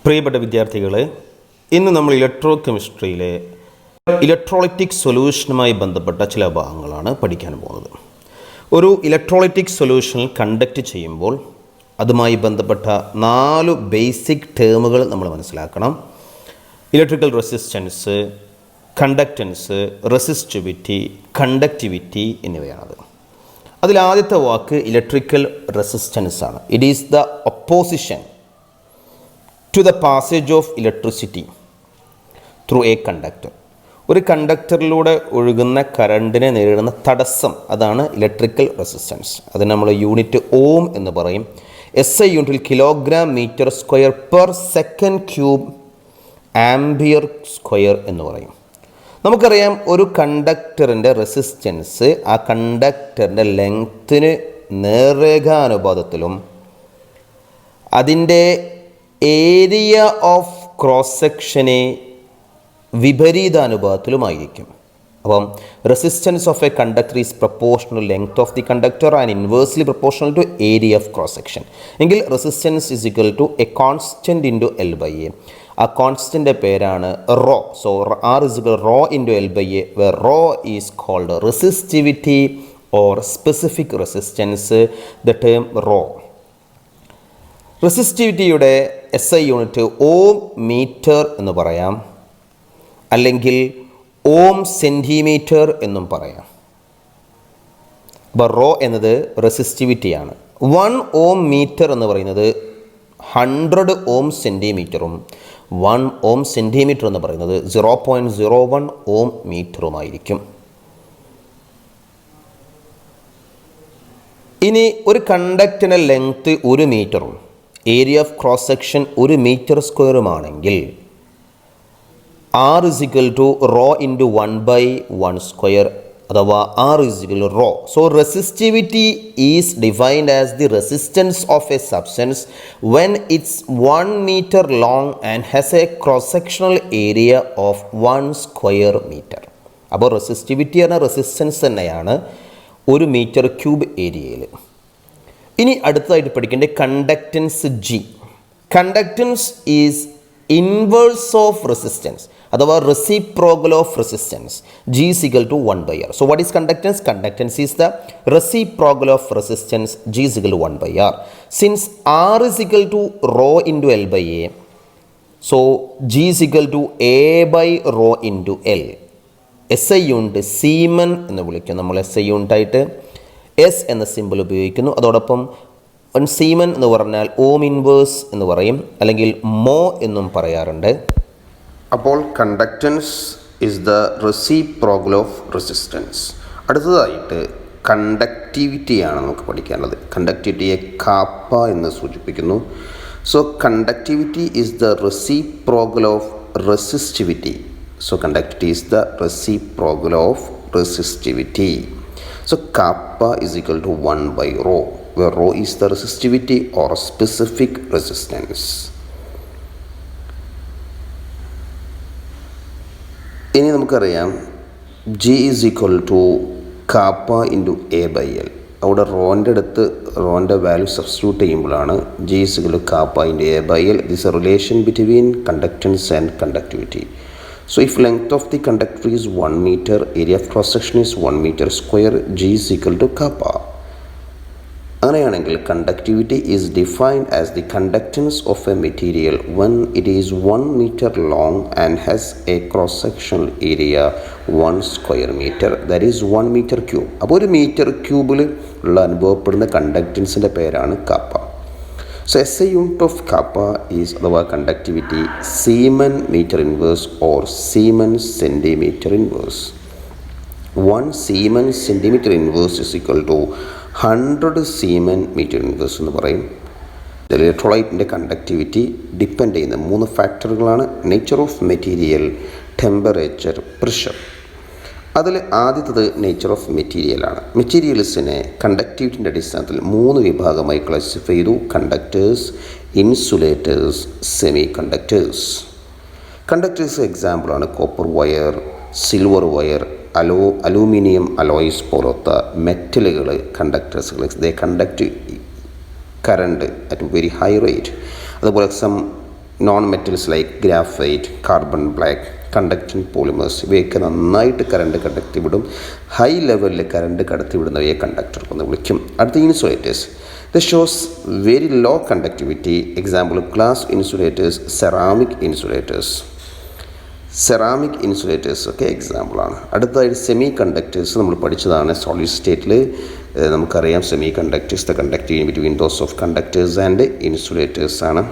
പ്രിയപ്പെട്ട വിദ്യാർത്ഥികളെ, ഇന്ന് നമ്മൾ ഇലക്ട്രോ കെമിസ്ട്രിയിലെ ഇലക്ട്രോലൈറ്റിക് സൊല്യൂഷനുമായി ബന്ധപ്പെട്ട ചില ഭാഗങ്ങളാണ് പഠിക്കാൻ പോകുന്നത്. ഒരു ഇലക്ട്രോലൈറ്റിക് സൊല്യൂഷൻ കണ്ടക്ട് ചെയ്യുമ്പോൾ അതുമായി ബന്ധപ്പെട്ട 4 ബേസിക് ടേമുകൾ നമ്മൾ മനസ്സിലാക്കണം. Electrical resistance, conductance, resistivity, conductivity എന്നിവയാണത്. അതിലാദ്യത്തെ വാക്ക് ഇലക്ട്രിക്കൽ റെസിസ്റ്റൻസ് ആണ്. It is the opposition to the passage of electricity through a conductor. ഒരു കണ്ടക്ടറിലൂടെ ഒഴുകുന്ന കറണ്ടിനെ നേരിടുന്ന തടസ്സം, അതാണ് ഇലക്ട്രിക്കൽ റെസിസ്റ്റൻസ്. അതിന് നമ്മൾ യൂണിറ്റ് ഓം എന്ന് പറയും. SI യൂണിറ്റിൽ kilogram metre square per second cube ampere square എന്ന് പറയും. നമുക്കറിയാം, ഒരു കണ്ടക്ടറിൻ്റെ റെസിസ്റ്റൻസ് ആ കണ്ടക്ടറിൻ്റെ ലെങ്ത്തിന് നേർരേഖാനുപാതത്തിലും അതിൻ്റെ ഏരിയ ഓഫ് ക്രോസ് സെക്ഷന് വിപരീതാനുപാതത്തിലുമായിരിക്കും. അപ്പം resistance of a conductor is proportional length of the conductor and inversely proportional to area of cross section. എങ്കിൽ resistance is equal to a constant into L/A. ആ കോൺസ്റ്റൻ്റെ പേരാണ് rho. So R is equal to rho into L/A, where rho is called resistivity or specific resistance, the term rho. റെസിസ്റ്റിവിറ്റിയുടെ SI unit ohm metre എന്ന് പറയാം, അല്ലെങ്കിൽ ഓം centimetre എന്നും പറയാം. അപ്പോൾ റോ എന്നത് റെസിസ്റ്റിവിറ്റിയാണ്. 1 ഓം മീറ്റർ എന്ന് പറയുന്നത് 100 ഓം സെൻറ്റിമീറ്ററും 1 ഓം സെൻറ്റിമീറ്റർ എന്ന് പറയുന്നത് 0.01 ഓം മീറ്ററുമായിരിക്കും. ഇനി ഒരു കണ്ടക്ടറിൻ്റെ ലെങ്ത്ത് 1 മീറ്ററും area of cross section 1 metre സ്ക്വയറുമാണെങ്കിൽ R is equal to rho into 1/1 square, അഥവാ R is equal to rho. So resistivity is defined as the resistance of a substance when it's 1 meter long and has a cross-sectional area of 1 square meter. അപ്പോൾ resistivity എന്ന resistance തന്നെയാണ് 1 metre cube ഏരിയയിൽ. ഇനി അടുത്തതായിട്ട് പഠിക്കേണ്ട conductance G. Conductance is inverse of resistance, അഥവാ reciprocal of resistance. G is equal to 1/R. So what is conductance? Conductance is the reciprocal of resistance. G is equal to 1/R. Since R is equal to rho into L/A, so G is equal to A by rho into L. SI unit siemens എന്ന് വിളിക്കും. നമ്മൾ SI unit ആയിട്ട് S എന്ന simple ഉപയോഗിക്കുന്നു. അതോടൊപ്പം seamen എന്ന് പറഞ്ഞാൽ ഓം inverse എന്ന് പറയും, അല്ലെങ്കിൽ മോ എന്നും പറയാറുണ്ട്. അപ്പോൾ conductance is the reciprocal of resistance. അടുത്തതായിട്ട് കണ്ടക്ടിവിറ്റിയാണ് നമുക്ക് പഠിക്കാനുള്ളത്. കണ്ടക്ടിവിറ്റിയെ കാപ്പ എന്ന് സൂചിപ്പിക്കുന്നു. So conductivity is the reciprocal of resistivity. So conductivity is the reciprocal of resistivity. So kappa is equal to 1/rho, where rho is the resistivity or specific resistance. ഇനി നമുക്കറിയാം, G is equal to kappa into A/L. അവിടെ റോൻ്റെ അടുത്ത് റോൻ്റെ value substitute ചെയ്യുമ്പോഴാണ് G is equal to kappa into A/L. This is a relation between conductance and conductivity. So if length of the conductor is 1 meter, area of cross section is 1 meter square, G is equal to kappa. അങ്ങനെയാണെങ്കിൽ conductivity is defined as the conductance of a material when it is 1 meter long and has a cross sectional area 1 square meter, that is 1 meter cube. അപ്പോൾ ഒരു metre ക്യൂബിൽ ഉള്ള അനുഭവപ്പെടുന്ന കണ്ടക്റ്റൻസിൻ്റെ പേരാണ് KAAPA. So SI unit of kappa is അഥവാ conductivity Siemens meter inverse or Siemens centimeter inverse. 1 Siemens centimeter inverse is equal to 100 Siemens meter inverse എന്ന് പറയും. ഇലക്ട്രോലൈറ്റിൻ്റെ conductivity depend ചെയ്യുന്ന 3 ഫാക്ടറുകളാണ്: nature of material, temperature, pressure. അതിൽ ആദ്യത്തത് നേച്ചർ ഓഫ് മെറ്റീരിയലാണ്. മെറ്റീരിയൽസിനെ കണ്ടക്ടിവിറ്റിൻ്റെ അടിസ്ഥാനത്തിൽ 3 വിഭാഗമായി ക്ലാസിഫൈ ചെയ്തു: conductors, insulators, semi conductors. Conductors എക്സാമ്പിളാണ് copper wire, silver wire, aluminium alloys പോലത്തെ മെറ്റലുകൾ കണ്ടക്ടേഴ്സുകൾ. They conduct current at very high rate. അതുപോലെ some non metals like graphite, carbon black, conducting polymers ഇവയൊക്കെ നന്നായിട്ട് കറണ്ട് കടത്തിവിടും. ഹൈ ലെവലിൽ കറണ്ട് കടത്തിവിടുന്നവയെ കണ്ടക്ടർ എന്ന് വിളിക്കും. അടുത്ത insulators. This shows very low conductivity. Example, glass insulators, ceramic insulators. Ceramic insulators ഒക്കെ എക്സാമ്പിളാണ്. അടുത്തതായിട്ട് സെമി കണ്ടക്ടേഴ്സ് നമ്മൾ പഠിച്ചതാണ്. സോളിഡ് സ്റ്റേറ്റിൽ നമുക്കറിയാം semi conductors the conducting between those of conductors and insulators ആണ്.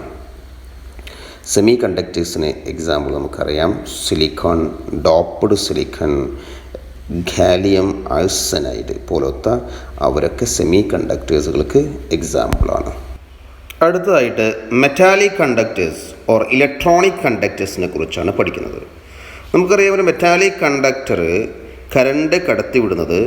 സെമി കണ്ടക്ടേഴ്സിന് എക്സാമ്പിൾ നമുക്കറിയാം സിലിക്കോൺ, ഡോപ്പ്ഡ് സിലിക്കൺ, ഗാലിയം ആഴ്സനൈഡ് പോലത്തെ അവരൊക്കെ സെമി കണ്ടക്ടേഴ്സുകൾക്ക് എക്സാമ്പിളാണ്. അടുത്തതായിട്ട് മെറ്റാലിക് കണ്ടക്ടേഴ്സ് ഓർ ഇലക്ട്രോണിക് കണ്ടക്ടേഴ്സിനെ കുറിച്ചാണ് പഠിക്കുന്നത്. നമുക്കറിയാം ഒരു മെറ്റാലിക് കണ്ടക്ടർ കറണ്ട് കടത്തിവിടുന്നത്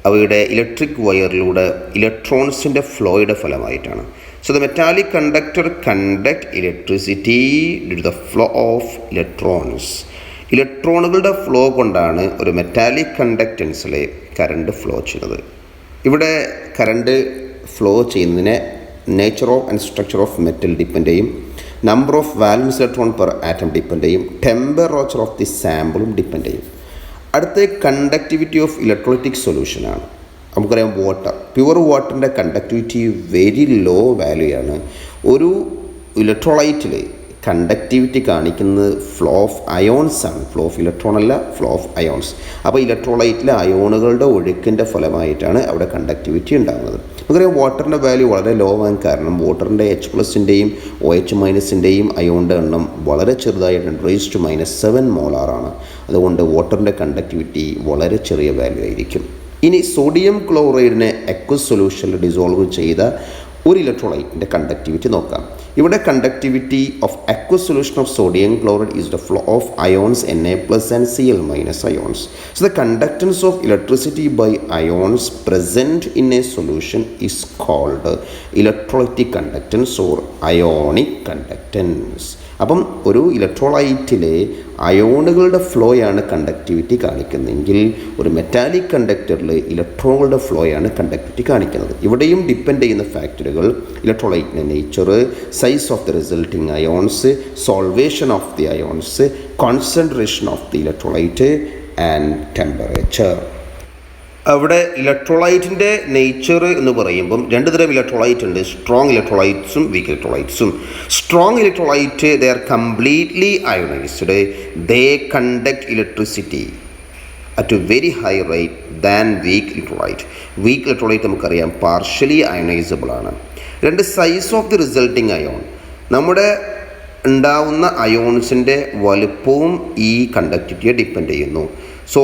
അവയുടെ ഇലക്ട്രിക് വയറിലൂടെ ഇലക്ട്രോൺസിൻ്റെ ഫ്ലോയുടെ ഫലമായിട്ടാണ്. So the metallic conductor conduct electricity due to the flow of electrons. ഇലക്ട്രോണുകളുടെ ഫ്ലോ കൊണ്ടാണ് ഒരു മെറ്റാലിക് കണ്ടക്റ്റൻസിൽ കറണ്ട് ഫ്ലോ ചെയ്യുന്നത്. ഇവിടെ കറണ്ട് ഫ്ലോ ചെയ്യുന്നതിനെ nature of and structure of metal depend ചെയ്യും, number of valence electron per atom depend ചെയ്യും, temperature of the സാമ്പിളും ഡിപ്പെൻഡ് ചെയ്യും. അടുത്ത കണ്ടക്ടിവിറ്റി ഓഫ് ഇലക്ട്രോലൈറ്റിക് സൊല്യൂഷനാണ്. നമുക്കറിയാം വാട്ടർ, പ്യുവർ വാട്ടറിൻ്റെ കണ്ടക്ടിവിറ്റി വെരി ലോ വാല്യൂ ആണ്. ഒരു ഇലക്ട്രോലൈറ്റിൽ കണ്ടക്ടിവിറ്റി കാണിക്കുന്നത് ഫ്ലോ ഓഫ് അയോൺസ് ആണ്. ഫ്ലോ ഓഫ് ഇലക്ട്രോൺ അല്ല, ഫ്ലോ ഓഫ് അയോൺസ്. അപ്പോൾ ഇലക്ട്രോലൈറ്റിലെ അയോണുകളുടെ ഒഴുക്കിൻ്റെ ഫലമായിട്ടാണ് അവിടെ കണ്ടക്ടിവിറ്റി ഉണ്ടാകുന്നത്. നമുക്കറിയാം വാട്ടറിൻ്റെ വാല്യൂ വളരെ ലോ ആകാൻ കാരണം വാട്ടറിൻ്റെ H+ൻ്റെയും OH- അയോണിൻ്റെ എണ്ണം വളരെ ചെറുതായിട്ട് 10⁻⁻⁷ മോളാറാണ്. അതുകൊണ്ട് വാട്ടറിൻ്റെ കണ്ടക്ടിവിറ്റി വളരെ ചെറിയ വാല്യൂ ആയിരിക്കും. ഇനി സോഡിയം ക്ലോറൈഡിനെ അക്വസ് സൊല്യൂഷനിൽ ഡിസോൾവ് ചെയ്ത ഒരു ഇലക്ട്രോലൈറ്റിൻ്റെ കണ്ടക്ടിവിറ്റി നോക്കാം. ഇവിടെ conductivity of aqueous solution of sodium chloride is the flow of ions Na+ and Cl- ions. So the conductance of electricity by ions present in a solution is called electrolytic conductance or ionic conductance. അപ്പം ഒരു ഇലക്ട്രോലൈറ്റിലെ അയോണുകളുടെ ഫ്ലോയാണ് conductivity കാണിക്കുന്നതെങ്കിൽ ഒരു metallic കണ്ടക്ടറിൽ ഇലക്ട്രോണുകളുടെ ഫ്ലോയാണ് conductivity കാണിക്കുന്നത്. ഇവിടെയും depend ചെയ്യുന്ന ഫാക്ടറുകൾ ഇലക്ട്രോലൈറ്റിൻ്റെ nature, size of the resulting ions, solvation of the ions, concentration of the electrolyte and temperature. അവിടെ ഇലക്ട്രോലൈറ്റിൻ്റെ നേച്ചർ എന്ന് പറയുമ്പം രണ്ട് തരം ഇലക്ട്രോലൈറ്റ് ഉണ്ട്, സ്ട്രോങ് ഇലക്ട്രോലൈറ്റ്സും വീക്ക് ഇലക്ട്രോലൈറ്റ്സും. Strong electrolyte they are completely ionized, they conduct electricity at a very high rate than weak electrolyte. Weak electrolyte നമുക്കറിയാം പാർഷ്യലി അയോണൈസബിൾ ആണ്. രണ്ട്, size of the resulting ion. നമ്മുടെ ഉണ്ടാവുന്ന അയോൺസിൻ്റെ വലുപ്പവും ഈ കണ്ടക്ടിവിറ്റിയെ ഡിപ്പെൻഡ് ചെയ്യുന്നു. So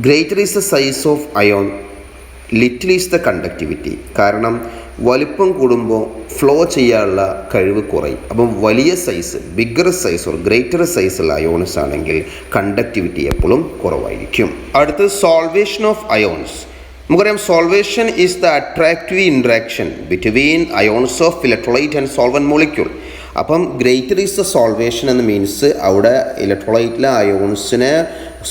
greater is the size of ion, little is the conductivity. കാരണം വലിപ്പം കൂടുമ്പോൾ ഫ്ലോ ചെയ്യാനുള്ള കഴിവ് കുറയും. അപ്പം വലിയ size, bigger size or greater സൈസുള്ള അയോൺസ് ആണെങ്കിൽ കണ്ടക്ടിവിറ്റി എപ്പോഴും കുറവായിരിക്കും. അടുത്ത് സോൾവേഷൻ ഓഫ് അയോൺസ്. നമുക്കറിയാം solvation is the attractive interaction between ions of electrolyte and solvent molecule. അപ്പം ഗ്രേറ്റർ ഈസ് ദ സോൾവേഷൻ എന്ന് മീൻസ് അവിടെ ഇലക്ട്രോലൈറ്റിലെ അയോൺസിനെ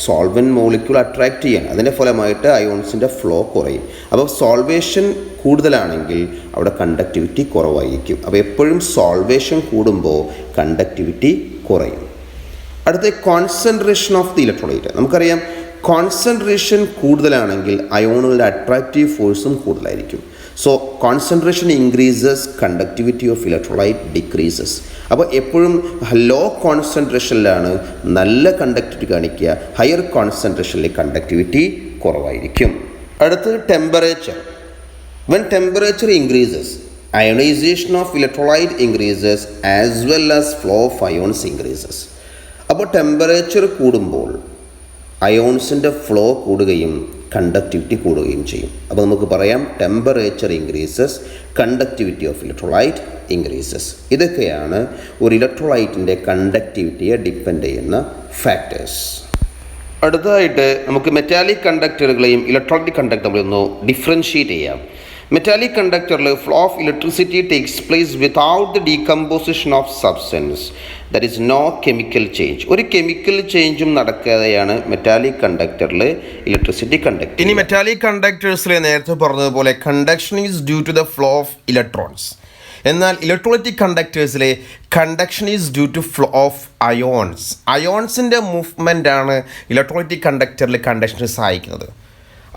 സോൾവൻറ്റ് മോളിക്യൂൾ അട്രാക്റ്റ് ചെയ്യാൻ, അതിൻ്റെ ഫലമായിട്ട് അയോൺസിൻ്റെ ഫ്ലോ കുറയും. അപ്പോൾ സോൾവേഷൻ കൂടുതലാണെങ്കിൽ അവിടെ കണ്ടക്ടിവിറ്റി കുറവായിരിക്കും. അപ്പോൾ എപ്പോഴും സോൾവേഷൻ കൂടുമ്പോൾ കണ്ടക്ടിവിറ്റി കുറയും. അടുത്ത കോൺസെൻട്രേഷൻ ഓഫ് ദി ഇലക്ട്രോലൈറ്റ്. നമുക്കറിയാം കോൺസെൻട്രേഷൻ കൂടുതലാണെങ്കിൽ അയോണുകളുടെ അട്രാക്റ്റീവ് ഫോഴ്സും കൂടുതലായിരിക്കും. So concentration increases, conductivity of electrolyte decreases. അപ്പോൾ എപ്പോഴും ലോ കോൺസെൻട്രേഷനിലാണ് നല്ല കണ്ടക്ടിവിറ്റി കാണിക്കുക, ഹയർ കോൺസെൻട്രേഷനിൽ കണ്ടക്ടിവിറ്റി കുറവായിരിക്കും. അടുത്തത് temperature. When temperature increases, ionisation of electrolyte increases as well as flow of ions increases. അപ്പോൾ ടെമ്പറേച്ചർ കൂടുമ്പോൾ അയോൺസിൻ്റെ ഫ്ലോ കൂടുകയും കണ്ടക്ടിവിറ്റി കൂടുകയും ചെയ്യും. അപ്പോൾ നമുക്ക് പറയാം temperature increases, conductivity of electrolyte increases. ഇതൊക്കെയാണ് ഒരു ഇലക്ട്രോലൈറ്റിൻ്റെ കണ്ടക്ടിവിറ്റിയെ ഡിപ്പെൻഡ് ചെയ്യുന്ന ഫാക്ടേഴ്സ്. അടുത്തതായിട്ട് നമുക്ക് മെറ്റാലിക് കണ്ടക്ടറുകളെയും ഇലക്ട്രോണിക് കണ്ടക്ടർ നമ്മളൊന്ന് ഡിഫറൻഷിയേറ്റ് ചെയ്യാം. മെറ്റാലിക് കണ്ടക്ടറിൽ flow of electricity takes place without the decomposition of substance, that is no chemical change. ഒരു കെമിക്കൽ ചേഞ്ചും നടക്കാതെയാണ് മെറ്റാലിക് കണ്ടക്ടറിൽ ഇലക്ട്രിസിറ്റി കണ്ടക്ട്. ഇനി മെറ്റാലിക് കണ്ടക്ടേഴ്സിൽ നേരത്തെ പറഞ്ഞതുപോലെ conduction is due to the flow of electrons. എന്നാൽ ഇലക്ട്രോലൈറ്റിക് കണ്ടക്ടേഴ്സിലെ conduction is due to flow of ions. അയോൺസിൻ്റെ മൂവ്മെൻ്റ് ആണ് ഇലക്ട്രോലൈറ്റിക് കണ്ടക്ടറിൽ കണ്ടക്ഷന് സഹായിക്കുന്നത്.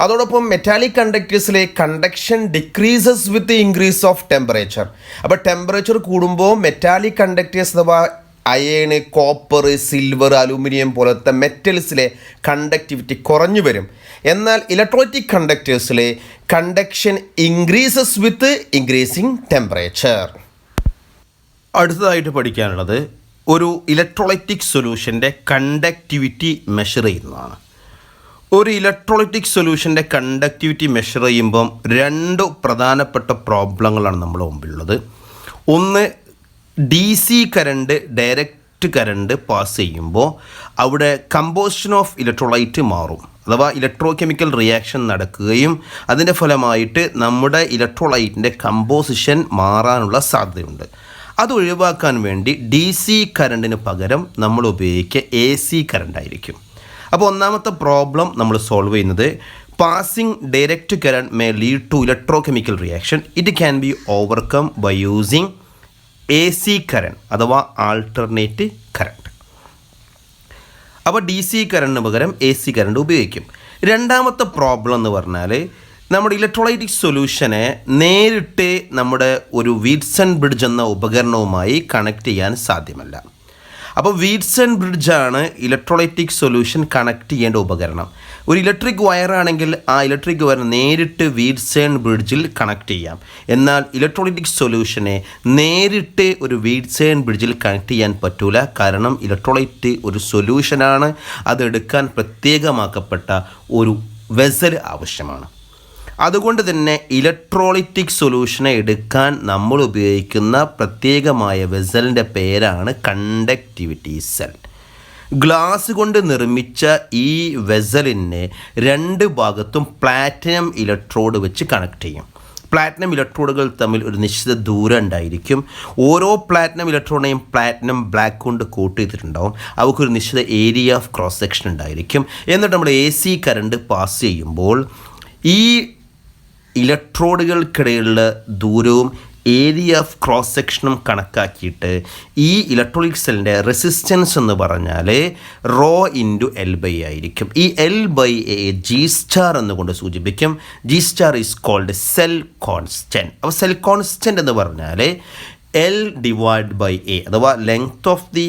അതോടൊപ്പം മെറ്റാലിക് കണ്ടക്ടേഴ്സിലെ conduction decreases with increase of temperature. അപ്പോൾ ടെമ്പറേച്ചർ കൂടുമ്പോൾ മെറ്റാലിക് കണ്ടക്ടേഴ്സ് അഥവാ അയേൺ, കോപ്പർ, സിൽവർ, അലൂമിനിയം പോലത്തെ മെറ്റൽസിലെ കണ്ടക്ടിവിറ്റി കുറഞ്ഞു വരും. എന്നാൽ ഇലക്ട്രോലൈറ്റിക് കണ്ടക്ടേഴ്സിലെ conduction increases with increasing temperature. അടുത്തതായിട്ട് പഠിക്കാനുള്ളത് ഒരു ഇലക്ട്രോലൈറ്റിക് സൊല്യൂഷൻ്റെ കണ്ടക്ടിവിറ്റി മെഷർ ചെയ്യുന്നതാണ്. ഒരു ഇലക്ട്രോലൈറ്റിക് സൊല്യൂഷൻ്റെ കണ്ടക്ടിവിറ്റി മെഷർ ചെയ്യുമ്പം രണ്ട് പ്രധാനപ്പെട്ട പ്രോബ്ലങ്ങളാണ് നമ്മുടെ മുമ്പിലുള്ളത്. ഒന്ന്, D C current, direct current pass ചെയ്യുമ്പോൾ അവിടെ കമ്പോസിഷൻ ഓഫ് ഇലക്ട്രോലൈറ്റ് മാറും, അഥവാ ഇലക്ട്രോ കെമിക്കൽ റിയാക്ഷൻ നടക്കുകയും അതിൻ്റെ ഫലമായിട്ട് നമ്മുടെ ഇലക്ട്രോലൈറ്റിൻ്റെ കമ്പോസിഷൻ മാറാനുള്ള സാധ്യതയുണ്ട്. അത് ഒഴിവാക്കാൻ വേണ്ടി ഡി സി കറണ്ടിന് പകരം നമ്മൾ ഉപയോഗിക്കുക എ സി കറണ്ടായിരിക്കും. അപ്പോൾ ഒന്നാമത്തെ പ്രോബ്ലം നമ്മൾ സോൾവ് ചെയ്യുന്നത് passing direct current may lead to electrochemical reaction. It can be overcome by using A C current അഥവാ ആൾട്ടർനേറ്റ് കറണ്ട്. അപ്പോൾ ഡി സി കറണ്ടിന് പകരം എ സി കറണ്ട് ഉപയോഗിക്കും. രണ്ടാമത്തെ പ്രോബ്ലം എന്ന് പറഞ്ഞാൽ നമ്മുടെ ഇലക്ട്രോലൈറ്റിക് സൊല്യൂഷനെ നേരിട്ട് നമ്മുടെ ഒരു വീറ്റ്സൺ ബ്രിഡ്ജ് എന്ന ഉപകരണവുമായി കണക്ട് ചെയ്യാൻ സാധ്യമല്ല. അപ്പോൾ വീറ്റ്സൺ ബ്രിഡ്ജാണ് ഇലക്ട്രോലൈറ്റിക് സൊല്യൂഷൻ കണക്ട് ചെയ്യേണ്ട ഉപകരണം. ഒരു ഇലക്ട്രിക് വയറാണെങ്കിൽ ആ ഇലക്ട്രിക് വയർ നേരിട്ട് വീറ്റ്സൺ ബ്രിഡ്ജിൽ കണക്ട് ചെയ്യാം. എന്നാൽ ഇലക്ട്രോലൈറ്റിക് സൊല്യൂഷനെ നേരിട്ട് ഒരു വീറ്റ്സൺ ബ്രിഡ്ജിൽ കണക്ട് ചെയ്യാൻ പറ്റൂല. കാരണം ഇലക്ട്രോലൈറ്റ് ഒരു സൊല്യൂഷനാണ്, അതെടുക്കാൻ പ്രത്യേകമാക്കപ്പെട്ട ഒരു വെസൽ ആവശ്യമാണ്. അതുകൊണ്ട് തന്നെ ഇലക്ട്രോലൈറ്റിക് സൊല്യൂഷനെ എടുക്കാൻ നമ്മൾ ഉപയോഗിക്കുന്ന പ്രത്യേകമായ വെസലിൻ്റെ പേരാണ് കണ്ടക്ടിവിറ്റി സെൽ. ഗ്ലാസ് കൊണ്ട് നിർമ്മിച്ച ഈ വെസലിനെ രണ്ട് ഭാഗത്തും പ്ലാറ്റിനം ഇലക്ട്രോഡ് വെച്ച് കണക്ട് ചെയ്യും. പ്ലാറ്റിനം ഇലക്ട്രോഡുകൾ തമ്മിൽ ഒരു നിശ്ചിത ദൂരം ഉണ്ടായിരിക്കും. ഓരോ പ്ലാറ്റിനം ഇലക്ട്രോണിനെയും പ്ലാറ്റിനം ബ്ലാക്ക് കൊണ്ട് കോട്ട് ചെയ്തിട്ടുണ്ടാവും. അവയ്ക്കൊരു നിശ്ചിത ഏരിയ ഓഫ് ക്രോസ് സെക്ഷൻ ഉണ്ടായിരിക്കും. എന്നിട്ട് നമ്മൾ എ സി കറണ്ട് പാസ് ചെയ്യുമ്പോൾ ഈ ഇലക്ട്രോഡുകൾക്കിടയിലുള്ള ദൂരവും ഏരിയ ഓഫ് ക്രോസ് സെക്ഷനും കണക്കാക്കിയിട്ട് ഈ ഇലക്ട്രോണിക് സെല്ലിൻ്റെ റെസിസ്റ്റൻസ് എന്ന് പറഞ്ഞാൽ റോ ഇൻറ്റു എൽ ബൈ ആയിരിക്കും. ഈ L by A G star എന്നുകൊണ്ട് സൂചിപ്പിക്കും. G star is called cell constant. അപ്പോൾ സെൽ കോൺസ്റ്റൻറ്റ് എന്ന് പറഞ്ഞാൽ എൽ ഡിവൈഡ് ബൈ എ അഥവാ length of the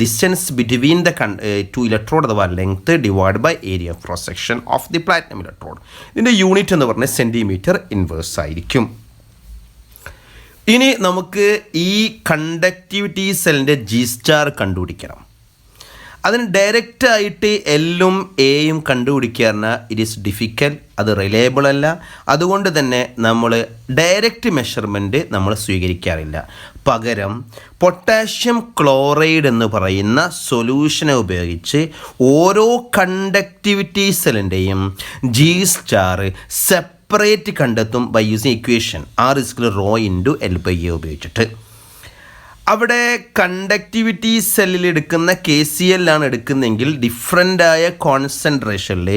distance between the two electrode അഥവാ length divide by area of cross section of the platinum electrode. ഇതിൻ്റെ unit എന്ന് പറഞ്ഞാൽ centimetre inverse ആയിരിക്കും. ഇനി നമുക്ക് ഈ കണ്ടക്ടിവിറ്റി സെല്ലിൻ്റെ ജി സ്റ്റാർ കണ്ടുപിടിക്കണം. അതിന് ഡയറക്റ്റായിട്ട് എല്ലും എയും കണ്ടുപിടിക്കുക പറഞ്ഞാൽ ഇറ്റ് ഈസ് ഡിഫിക്കൽട്ട്, അത് റിലയബിൾ അല്ല. അതുകൊണ്ട് തന്നെ നമ്മൾ ഡയറക്റ്റ് മെഷർമെൻറ്റ് നമ്മൾ സ്വീകരിക്കാറില്ല. പകരം പൊട്ടാഷ്യം ക്ലോറൈഡ് എന്ന് പറയുന്ന സൊല്യൂഷനെ ഉപയോഗിച്ച് ഓരോ കണ്ടക്ടിവിറ്റി സെല്ലിൻ്റെയും ജി സ്റ്റാർ സെപ്പറേറ്റ് കണ്ടെത്തും by using equation R is equal rho into L by A ഉപയോഗിച്ചിട്ട്. അവിടെ കണ്ടക്ടിവിറ്റി സെല്ലിൽ എടുക്കുന്ന കെ സി എൽ ആണ് എടുക്കുന്നതെങ്കിൽ ഡിഫറൻ്റായ കോൺസെൻട്രേഷനിൽ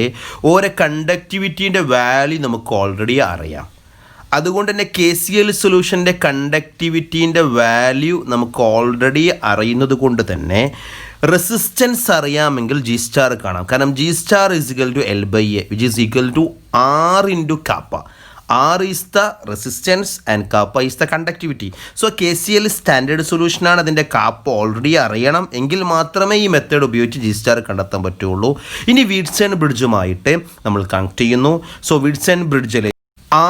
ഓരോ കണ്ടക്ടിവിറ്റീൻ്റെ വാല്യൂ നമുക്ക് ഓൾറെഡി അറിയാം. അതുകൊണ്ട് തന്നെ കെ സി എൽ സൊല്യൂഷൻ്റെ കണ്ടക്ടിവിറ്റീൻ്റെ വാല്യൂ നമുക്ക് ഓൾറെഡി അറിയുന്നത് കൊണ്ട് തന്നെ റെസിസ്റ്റൻസ് അറിയാമെങ്കിൽ ജി സ്റ്റാർ കാണാം. കാരണം G star is equal to L by A which is equal to R into kappa. R is the resistance and kappa is the conductivity. So KCL standard സൊല്യൂഷനാണ്. അതിൻ്റെ kappa already അറിയണം എങ്കിൽ മാത്രമേ ഈ method ഉപയോഗിച്ച് G star കണ്ടെത്താൻ പറ്റുള്ളൂ. ഇനി വീറ്റ്സൺ ബ്രിഡ്ജുമായിട്ട് നമ്മൾ കണക്ട് ചെയ്യുന്നു. സോ വീറ്റ്സൺ ബ്രിഡ്ജിൽ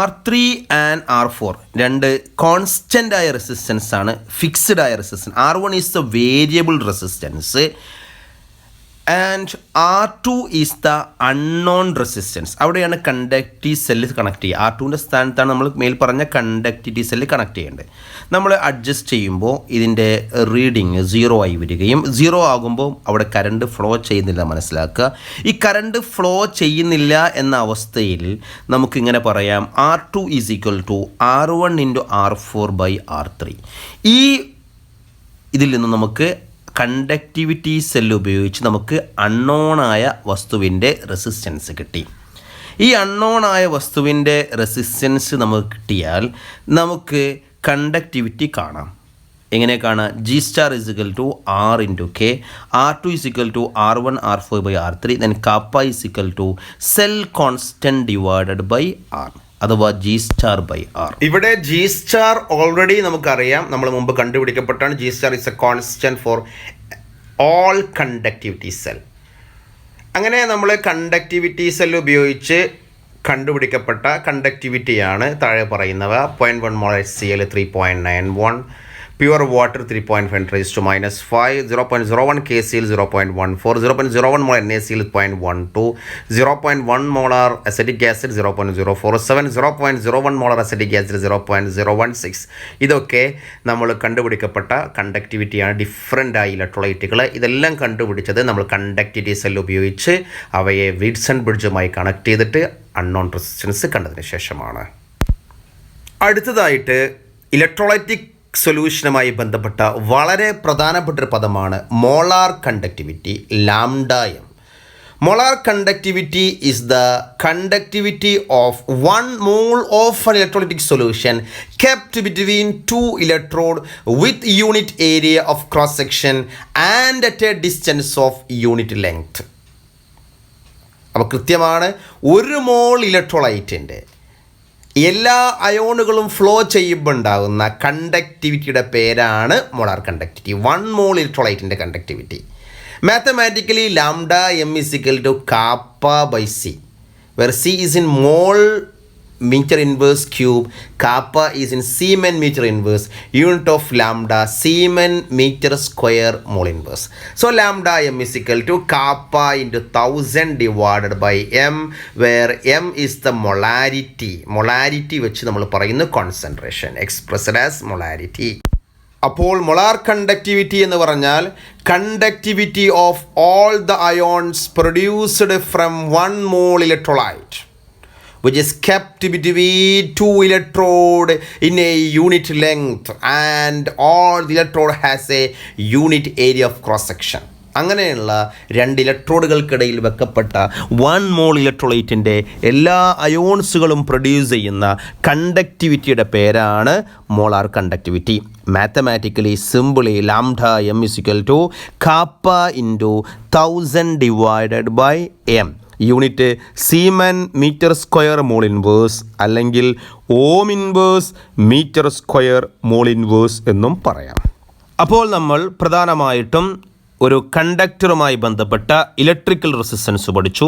R3 and R4 രണ്ട് കോൺസ്റ്റൻ്റ് ആയ റെസിസ്റ്റൻസ് ആണ്, ഫിക്സ്ഡ് ആയ resistance. R1 is the variable resistance and R2 is the unknown resistance. അവിടെയാണ് കണ്ടക്റ്റീവ് സെല്ല് കണക്ട് ചെയ്യുക. R2ൻ്റെ സ്ഥാനത്താണ് നമ്മൾ മേൽ പറഞ്ഞ കണ്ടക്റ്റിവിറ്റി സെല്ല് കണക്ട് ചെയ്യേണ്ടത്. നമ്മൾ അഡ്ജസ്റ്റ് ചെയ്യുമ്പോൾ ഇതിൻ്റെ റീഡിങ് 0 ആയി വരികയും 0 ആകുമ്പോൾ അവിടെ കറണ്ട് ഫ്ലോ ചെയ്യുന്നില്ല മനസ്സിലാക്കുക. ഈ കറണ്ട് ഫ്ലോ ചെയ്യുന്നില്ല എന്ന അവസ്ഥയിൽ നമുക്കിങ്ങനെ പറയാം R2 is equal to R1 into R4 by R3. ഈ ഇതിൽ നിന്ന് നമുക്ക് കണ്ടക്റ്റിവിറ്റി സെല്ല് ഉപയോഗിച്ച് നമുക്ക് അൺനോണായ വസ്തുവിൻ്റെ റെസിസ്റ്റൻസ് കിട്ടി. ഈ അൺനോണായ വസ്തുവിൻ്റെ റെസിസ്റ്റൻസ് നമുക്ക് കിട്ടിയാൽ നമുക്ക് കണ്ടക്ടിവിറ്റി കാണാം. എങ്ങനെ കാണാം? G star is equal to R into K, R2 is equal to R1 R4 by R3, then kappa is equal to cell constant divided by R, അഥവാ ജി സ്റ്റാർ ബൈ ആർ. ഇവിടെ ജി സ്റ്റാർ ഓൾറെഡി നമുക്കറിയാം, നമ്മൾ മുമ്പ് കണ്ടുപിടിക്കപ്പെട്ടാണ്. G star is a constant for all conductivity cell. അങ്ങനെ നമ്മൾ conductivity cell ഉപയോഗിച്ച് കണ്ടുപിടിക്കപ്പെട്ട കണ്ടക്ടിവിറ്റിയാണ് താഴെ പറയുന്നവ. 0.1 mole HCl 3.91, pure water 3.5 raise to -5, 0.01 KCl 0.14, 0.01 mall NaCl 0.12, 0.1 molar acetic acid 0.047, 0.01 molar acetic acid 0.016. ഇതൊക്കെ നമ്മൾ കണ്ടുപിടിക്കപ്പെട്ട കണ്ടക്ടിവിറ്റിയാണ്. ഡിഫറൻ്റ് ആയ ഇലക്ട്രോലൈറ്റുകൾ ഇതെല്ലാം കണ്ടുപിടിച്ചത് നമ്മൾ കണ്ടക്ടിവിറ്റി സെൽ ഉപയോഗിച്ച് അവയെ വിൽസൺ ബ്രിഡ്ജുമായി കണക്ട് ചെയ്തിട്ട് അൺനോൺ റെസിസ്റ്റൻസ് കണ്ടതിന് ശേഷമാണ്. അടുത്തതായിട്ട് ഇലക്ട്രോലൈറ്റിക് സൊല്യൂഷനുമായി ബന്ധപ്പെട്ട വളരെ പ്രധാനപ്പെട്ട ഒരു പദമാണ് molar conductivity, lambda M. Molar conductivity is the conductivity of 1 mole of an electrolytic solution kept between two electrode with unit area of cross section and at a distance of unit length. അപ്പോൾ കൃത്യമാണ്, 1 mole ഇലക്ട്രോലൈറ്റിൻ്റെ എല്ലാ അയോണുകളും flow ചെയ്യുമ്പോൾ ഉണ്ടാകുന്ന കണ്ടക്ടിവിറ്റിയുടെ പേരാണ് molar conductivity. 1 mole ഇലക്ട്രോലൈറ്റിൻ്റെ conductivity. Mathematically lambda M is equal to kappa by C, where C is in mole meter inverse cube, kappa is in Siemens meter inverse, unit of lambda Siemens meter square mole inverse. So lambda m is equal to kappa into 1000 divided by m, where m is the molarity വെച്ച് നമ്മൾ പറയുന്ന concentration expressed as molarity. അപ്പോൾ molar conductivity എന്ന് പറഞ്ഞാൽ conductivity of all the ions produced from 1 mole electrolyte which is kept between two electrode in a unit length and all the electrode has a unit area of cross section. അങ്ങനെയുള്ള 2 ഇലക്ട്രോഡുകൾക്കിടയിൽ വെക്കപ്പെട്ട 1 mole ഇലക്ട്രോലൈറ്റിൻ്റെ എല്ലാ അയോൺസുകളും produce ചെയ്യുന്ന കണ്ടക്ടിവിറ്റിയുടെ പേരാണ് molar conductivity. Mathematically simply lambda M is equal to kappa into 1000 divided by M, unit siemens metre square mole inverse അല്ലെങ്കിൽ ohm inverse metre square mole inverse എന്നും പറയാം. അപ്പോൾ നമ്മൾ പ്രധാനമായിട്ടും ഒരു കണ്ടക്ടറുമായി ബന്ധപ്പെട്ട ഇലക്ട്രിക്കൽ റെസിസ്റ്റൻസ് പഠിച്ചു,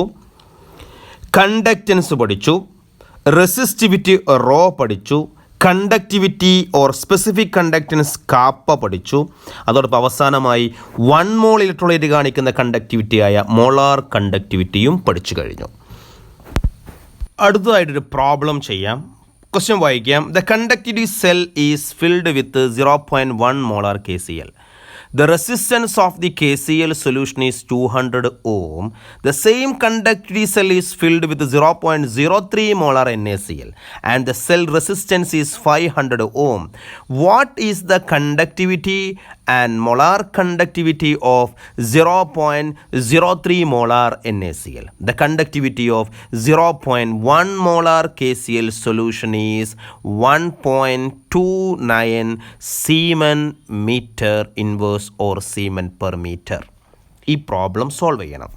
കണ്ടക്റ്റൻസ് പഠിച്ചു, റെസിസ്റ്റിവിറ്റി റോ പഠിച്ചു, conductivity or specific conductance kappa പഠിച്ചു. അതോടൊപ്പം അവസാനമായി 1 മോൾ ഇലക്ട്രോലൈറ്റ് കാണിക്കുന്ന കണ്ടക്ടിവിറ്റിയായ മോളാർ കണ്ടക്ടിവിറ്റിയും പഠിച്ചു കഴിഞ്ഞു. അടുത്തതായിട്ടൊരു പ്രോബ്ലം ചെയ്യാം. ക്വസ്റ്റ്യൻ വായിക്കാം. The conductivity cell is filled with 0.1 molar KCl. The resistance of the KCl solution is 200 ohm. The same conductivity cell is filled with 0.03 molar NaCl and the cell resistance is 500 ohm. What is the conductivity and molar conductivity of 0.03 molar NaCl? The conductivity of 0.1 molar KCl solution is 1.29 Siemens meter inverse or Siemens per meter. ഈ problem solve ചെയ്യണം.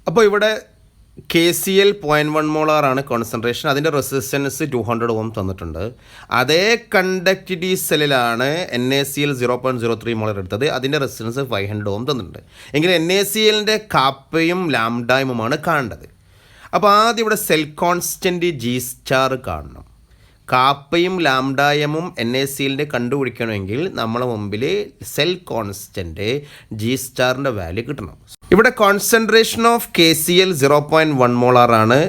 അപ്പോൾ ഇവിടെ KCl 0.1 മോളാറാണ് concentration, അതിൻ്റെ resistance 200 ഓം തന്നിട്ടുണ്ട്. അതേ conductivity സെല്ലിലാണ് NaCl 0.03 molar എടുത്തത്, അതിൻ്റെ resistance 500 ഓം തന്നിട്ടുണ്ട്. എങ്കിൽ NaClൻ്റെ കാപ്പയും ലാംഡയുമാണ് കാണേണ്ടത്. അപ്പോൾ ആദ്യം ഇവിടെ സെൽ കോൺസ്റ്റൻറ്റ് G സ്റ്റാർ കാണണം. കാപ്പയും ലാംഡായമും NaClൻ്റെ കണ്ടുപിടിക്കണമെങ്കിൽ നമ്മളെ മുമ്പിൽ സെൽ കോൺസ്റ്റൻറ്റ് G സ്റ്റാറിൻ്റെ വാല്യൂ കിട്ടണം. ഇവിടെ കോൺസെൻട്രേഷൻ ഓഫ് KCl 0.1 മോളാറാണ്,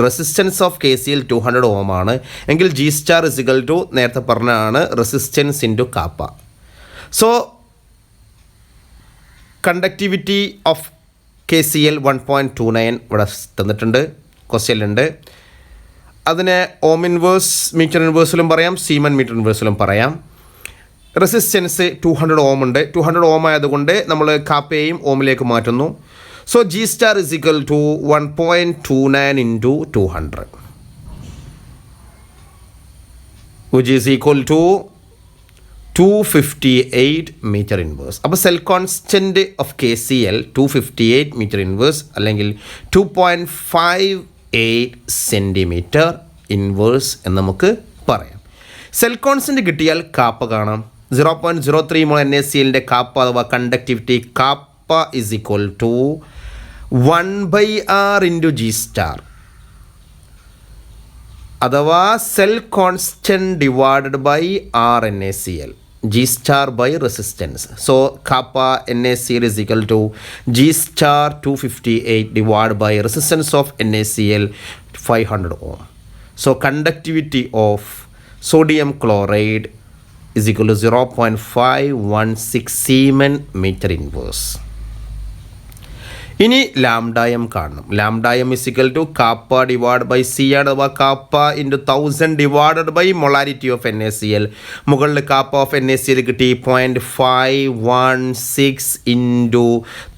റെസിസ്റ്റൻസ് ഓഫ് KCl 200 ഓം ആണ്. എങ്കിൽ G സ്റ്റാർ ഇസിക്കൽ ടു നേരത്തെ പറഞ്ഞതാണ് resistance into kappa. So conductivity of KCl 1.29 ഇവിടെ തന്നിട്ടുണ്ട്, ക്വസ്റ്റ്യനിലുണ്ട്. അതിനെ ഓം ഇൻവേഴ്സ് മീറ്റർ ഇൻവേഴ്സിലും പറയാം, സീമൻ മീറ്റർ ഇൻവേഴ്സിലും പറയാം. റെസിസ്റ്റൻസ് 200 ഓം ഉണ്ട്. 200 ഓം ആയതുകൊണ്ട് നമ്മൾ കാപ്പയെയും ഓമിലേക്ക് മാറ്റുന്നു. So G star is equal to 1.29 into 200. which is equal to 258 meter inverse. അപ്പോൾ cell constant of KCl 258 meter inverse അല്ലെങ്കിൽ 2.58 സെൻറ്റിമീറ്റർ ഇൻവേഴ്സ് എന്ന് നമുക്ക് പറയാം. സെൽ കോൺസ്റ്റൻറ്റ് കിട്ടിയാൽ കാപ്പ കാണാം. 0.03 മോൾ NaClൻ്റെ കാപ്പ അഥവാ conductivity kappa is equal to 1/r into G star അഥവാ cell constant divided by R NaCl, G star by resistance. So kappa NaCl is equal to G star 258 divided by resistance of NaCl 500 ohm. So conductivity of sodium chloride is equal to 0.516 Siemens meter inverse. ഇനി ലാംഡായം കാണണം. ലാംഡായം is equal to kappa divide by C ആണ്, അഥവാ kappa into 1000 divided by molarity of NaCl. മുകളിൽ kappa of NaCl കിട്ടി 0.516 into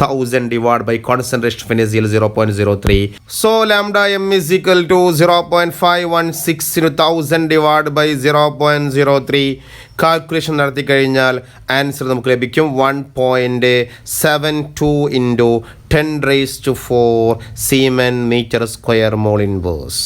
1000 divide by concentration of NaCl 0.03. So ലാംഡായം is equal to 0.516 into 1000 divide by 0.03. Calculation നടത്തി കഴിഞ്ഞാൽ answer നമുക്ക് ലഭിക്കും 1.72 into 10⁻⁴ Siemens meter square mole inverse.